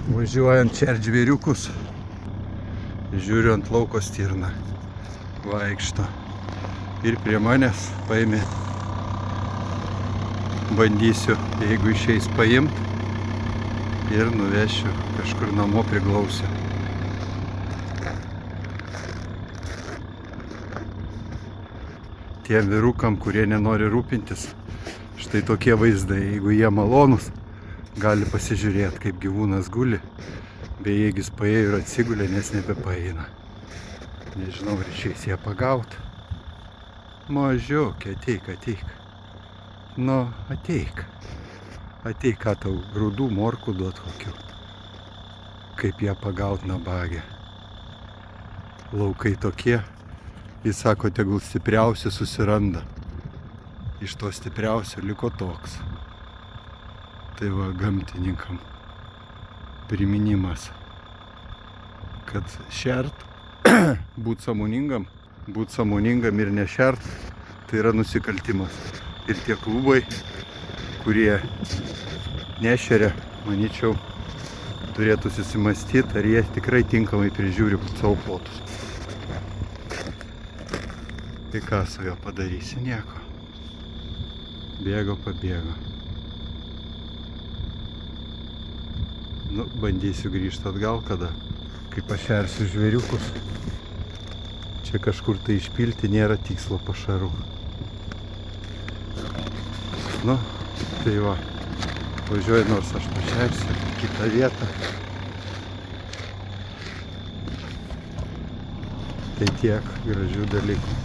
Važiuojant čia žvėriukus, žiūriu ant lauko stirną, vaikšto. Ir prie manęs paėmė, bandysiu, jeigu išeis paimt ir nuvešiu kažkur namo priglausiu. Tiem vyrukam, kurie nenori rūpintis, štai tokie vaizdai, jeigu jie malonus, gali pasižiūrėti, kaip gyvūnas guli, bejėgis paėjo ir atsigulė, nes nebepaeina. Nežinau, ar išeis ją pagaut. Mažiukė, ateik. Nu, ateik. Ateik, ką tau grūdų morkų duot kokių. Kaip ją pagaut nabagę. Laukai tokie, jis sako, tegul stipriausi susiranda. Iš to stipriausio liko toks. Tai va, gamtininkam priminimas, kad šert, būt sąmoningam ir nešert, tai yra nusikaltimas. Ir tie klubai, kurie nešeria, manyčiau, turėtų susimąstyti, ar jie tikrai tinkamai prižiūri savo plotus. Tai ką su juo padarysi? Nieko. Bėgo, pabėgo. Nu, bandysiu grįžti atgal, kada, kai pašersiu žvėriukus. Čia kažkur tai išpilti nėra tikslo pašarų. Nu, tai va, važiuoju, nors aš pašersiu į kitą vietą. Tai tiek gražių dalykų.